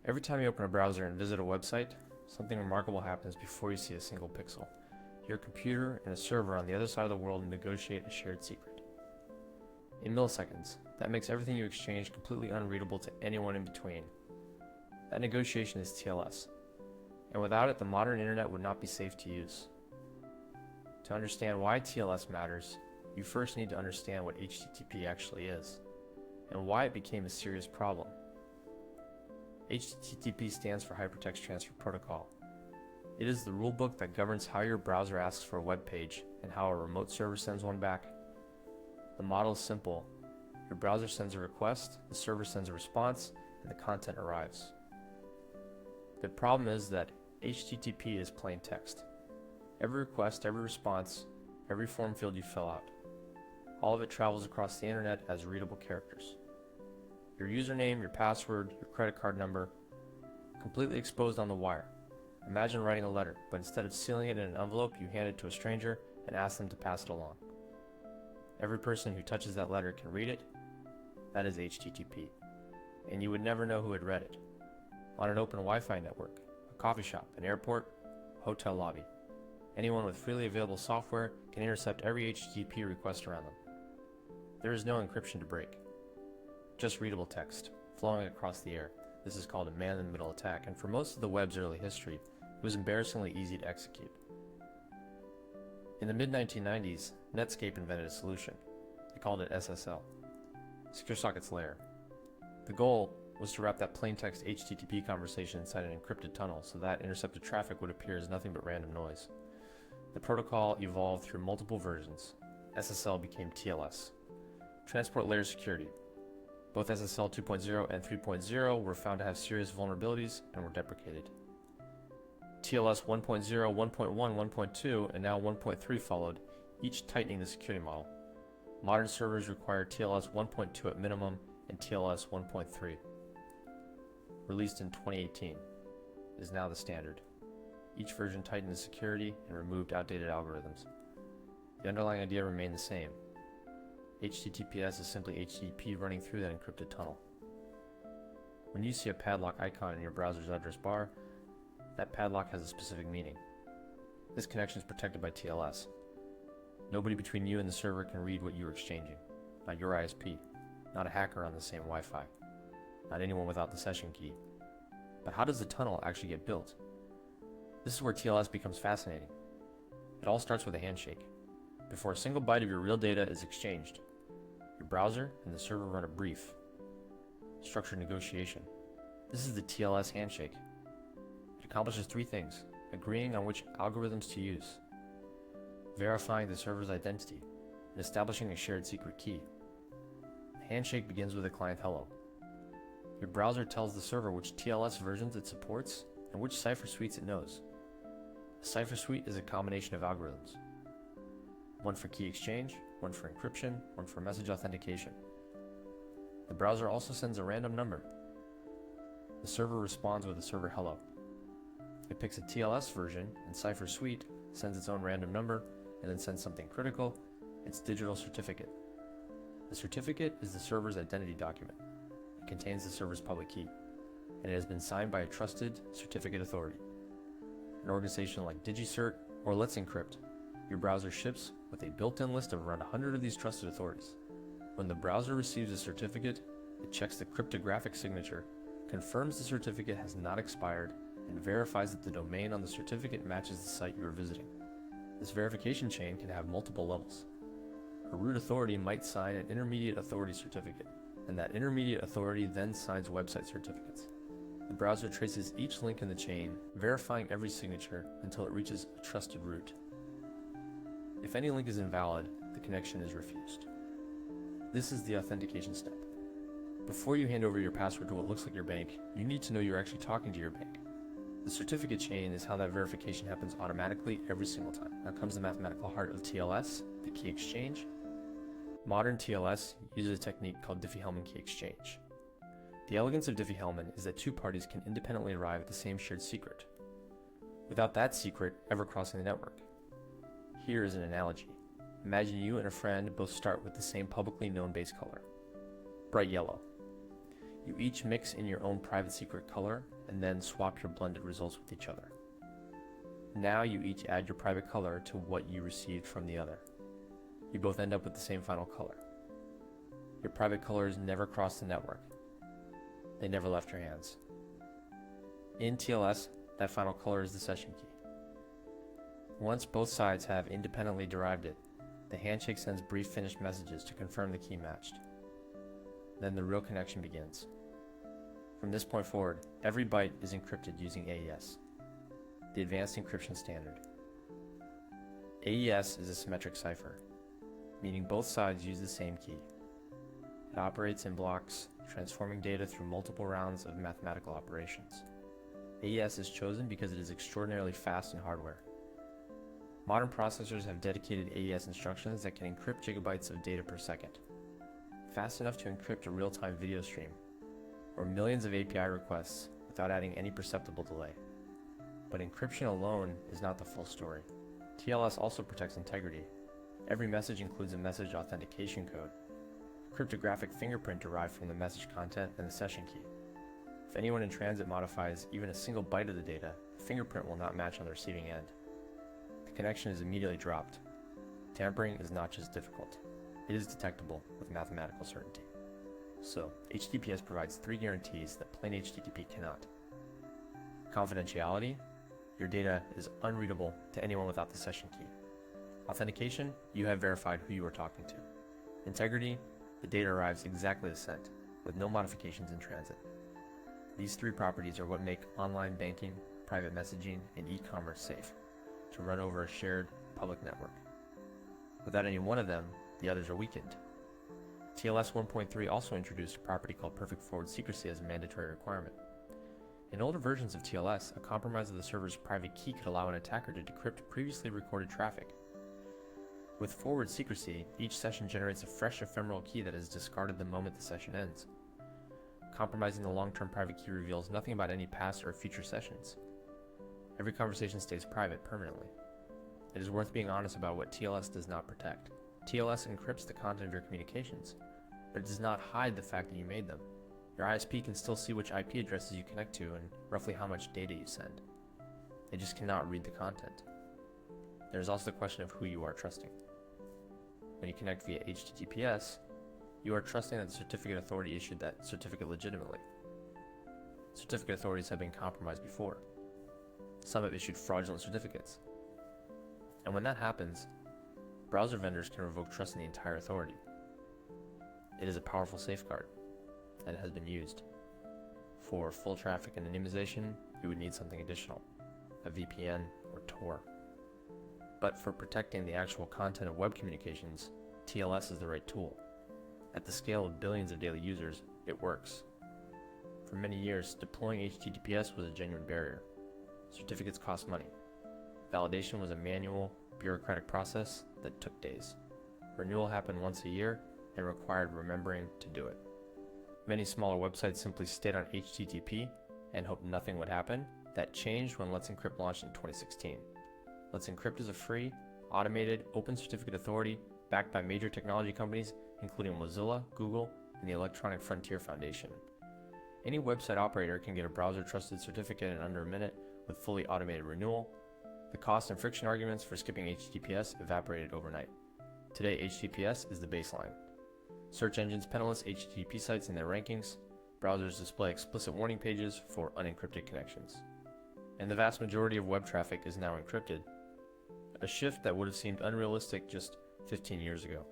Every time you open a browser and visit a website, something remarkable happens before you see a single pixel. Your computer and a server on the other side of the world negotiate a shared secret. In milliseconds, that makes everything you exchange completely unreadable to anyone in between. That negotiation is TLS, and without it, the modern internet would not be safe to use. To understand why TLS matters, you first need to understand what HTTP actually is, and why it became a serious problem. HTTP stands for Hypertext Transfer Protocol. It is the rulebook that governs how your browser asks for a web page and how a remote server sends one back. The model is simple. Your browser sends a request, the server sends a response, and the content arrives. The problem is that HTTP is plain text. Every request, every response, every form field you fill out, all of it travels across the internet as readable characters. Your username, your password, your credit card number, completely exposed on the wire. Imagine writing a letter, but instead of sealing it in an envelope, you hand it to a stranger and ask them to pass it along. Every person who touches that letter can read it. That is HTTP. And you would never know who had read it. On an open Wi-Fi network, a coffee shop, an airport, a hotel lobby, anyone with freely available software can intercept every HTTP request around them. There is no encryption to break. Just readable text, flowing across the air. This is called a man-in-the-middle attack, and for most of the web's early history, it was embarrassingly easy to execute. In the mid-1990s, Netscape invented a solution. They called it SSL, Secure Sockets Layer. The goal was to wrap that plain text HTTP conversation inside an encrypted tunnel so that intercepted traffic would appear as nothing but random noise. The protocol evolved through multiple versions. SSL became TLS, Transport Layer Security. Both SSL 2.0 and 3.0 were found to have serious vulnerabilities and were deprecated. TLS 1.0, 1.1, 1.2, and now 1.3 followed, each tightening the security model. Modern servers require TLS 1.2 at minimum and TLS 1.3. Released in 2018, is now the standard. Each version tightened the security and removed outdated algorithms. The underlying idea remained the same. HTTPS is simply HTTP running through that encrypted tunnel. When you see a padlock icon in your browser's address bar, that padlock has a specific meaning. This connection is protected by TLS. Nobody between you and the server can read what you are exchanging. Not your ISP, not a hacker on the same Wi-Fi, not anyone without the session key. But how does the tunnel actually get built? This is where TLS becomes fascinating. It all starts with a handshake. Before a single byte of your real data is exchanged, your browser and the server run a brief, structured negotiation. This is the TLS handshake. It accomplishes three things: agreeing on which algorithms to use, verifying the server's identity, and establishing a shared secret key. The handshake begins with a client hello. Your browser tells the server which TLS versions it supports and which cipher suites it knows. A cipher suite is a combination of algorithms. One for key exchange, one for encryption, one for message authentication. The browser also sends a random number. The server responds with a server hello. It picks a TLS version, and cipher suite sends its own random number, and then sends something critical, its digital certificate. The certificate is the server's identity document. It contains the server's public key, and it has been signed by a trusted certificate authority. An organization like DigiCert or Let's Encrypt. Your browser ships with a built-in list of around 100 of these trusted authorities. When the browser receives a certificate, it checks the cryptographic signature, confirms the certificate has not expired, and verifies that the domain on the certificate matches the site you are visiting. This verification chain can have multiple levels. A root authority might sign an intermediate authority certificate, and that intermediate authority then signs website certificates. The browser traces each link in the chain, verifying every signature until it reaches a trusted root. If any link is invalid, the connection is refused. This is the authentication step. Before you hand over your password to what looks like your bank, you need to know you're actually talking to your bank. The certificate chain is how that verification happens automatically every single time. Now comes the mathematical heart of TLS, the key exchange. Modern TLS uses a technique called Diffie-Hellman key exchange. The elegance of Diffie-Hellman is that two parties can independently arrive at the same shared secret, without that secret ever crossing the network. Here is an analogy. Imagine you and a friend both start with the same publicly known base color, bright yellow. You each mix in your own private secret color and then swap your blended results with each other. Now you each add your private color to what you received from the other. You both end up with the same final color. Your private colors never cross the network. They never left your hands. In TLS, that final color is the session key. Once both sides have independently derived it, the handshake sends brief finished messages to confirm the key matched. Then the real connection begins. From this point forward, every byte is encrypted using AES, the advanced encryption standard. AES is a symmetric cipher, meaning both sides use the same key. It operates in blocks, transforming data through multiple rounds of mathematical operations. AES is chosen because it is extraordinarily fast in hardware. Modern processors have dedicated AES instructions that can encrypt gigabytes of data per second, fast enough to encrypt a real-time video stream, or millions of API requests without adding any perceptible delay. But encryption alone is not the full story. TLS also protects integrity. Every message includes a message authentication code, a cryptographic fingerprint derived from the message content and the session key. If anyone in transit modifies even a single byte of the data, the fingerprint will not match on the receiving end. The connection is immediately dropped. Tampering is not just difficult, it is detectable with mathematical certainty. So, HTTPS provides 3 guarantees that plain HTTP cannot. Confidentiality, your data is unreadable to anyone without the session key. Authentication, you have verified who you are talking to. Integrity, the data arrives exactly as sent, with no modifications in transit. These 3 properties are what make online banking, private messaging, and e-commerce safe to run over a shared public network. Without any one of them, the others are weakened. TLS 1.3 also introduced a property called perfect forward secrecy as a mandatory requirement. In older versions of TLS, a compromise of the server's private key could allow an attacker to decrypt previously recorded traffic. With forward secrecy, each session generates a fresh ephemeral key that is discarded the moment the session ends. Compromising the long-term private key reveals nothing about any past or future sessions. Every conversation stays private permanently. It is worth being honest about what TLS does not protect. TLS encrypts the content of your communications, but it does not hide the fact that you made them. Your ISP can still see which IP addresses you connect to and roughly how much data you send. They just cannot read the content. There is also the question of who you are trusting. When you connect via HTTPS, you are trusting that the certificate authority issued that certificate legitimately. Certificate authorities have been compromised before. Some have issued fraudulent certificates. And when that happens, browser vendors can revoke trust in the entire authority. It is a powerful safeguard, and it has been used. For full traffic anonymization, you would need something additional, a VPN or Tor. But for protecting the actual content of web communications, TLS is the right tool. At the scale of billions of daily users, it works. For many years, deploying HTTPS was a genuine barrier. Certificates cost money. Validation was a manual, bureaucratic process that took days. Renewal happened once a year and required remembering to do it. Many smaller websites simply stayed on HTTP and hoped nothing would happen. That changed when Let's Encrypt launched in 2016. Let's Encrypt is a free, automated, open certificate authority backed by major technology companies including Mozilla, Google, and the Electronic Frontier Foundation. Any website operator can get a browser-trusted certificate in under a minute with fully automated renewal. The cost and friction arguments for skipping HTTPS evaporated overnight. Today, HTTPS is the baseline. Search engines penalize HTTP sites in their rankings. Browsers display explicit warning pages for unencrypted connections. And the vast majority of web traffic is now encrypted, a shift that would have seemed unrealistic just 15 years ago.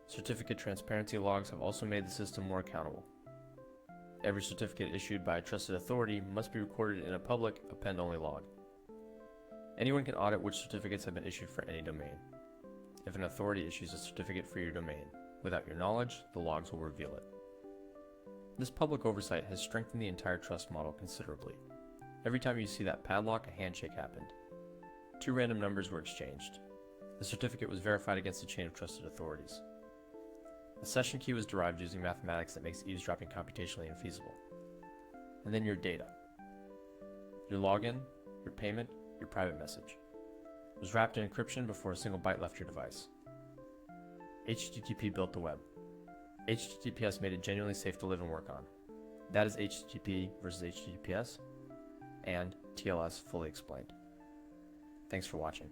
Certificate transparency logs have also made the system more accountable. Every certificate issued by a trusted authority must be recorded in a public append-only log. Anyone can audit which certificates have been issued for any domain. If an authority issues a certificate for your domain, without your knowledge, the logs will reveal it. This public oversight has strengthened the entire trust model considerably. Every time you see that padlock, a handshake happened. 2 random numbers were exchanged. The certificate was verified against a chain of trusted authorities. The session key was derived using mathematics that makes eavesdropping computationally infeasible. And then your data. Your login, your payment, your private message was wrapped in encryption before a single byte left your device. HTTP built the web. HTTPS made it genuinely safe to live and work on. That is HTTP versus HTTPS and TLS fully explained. Thanks for watching.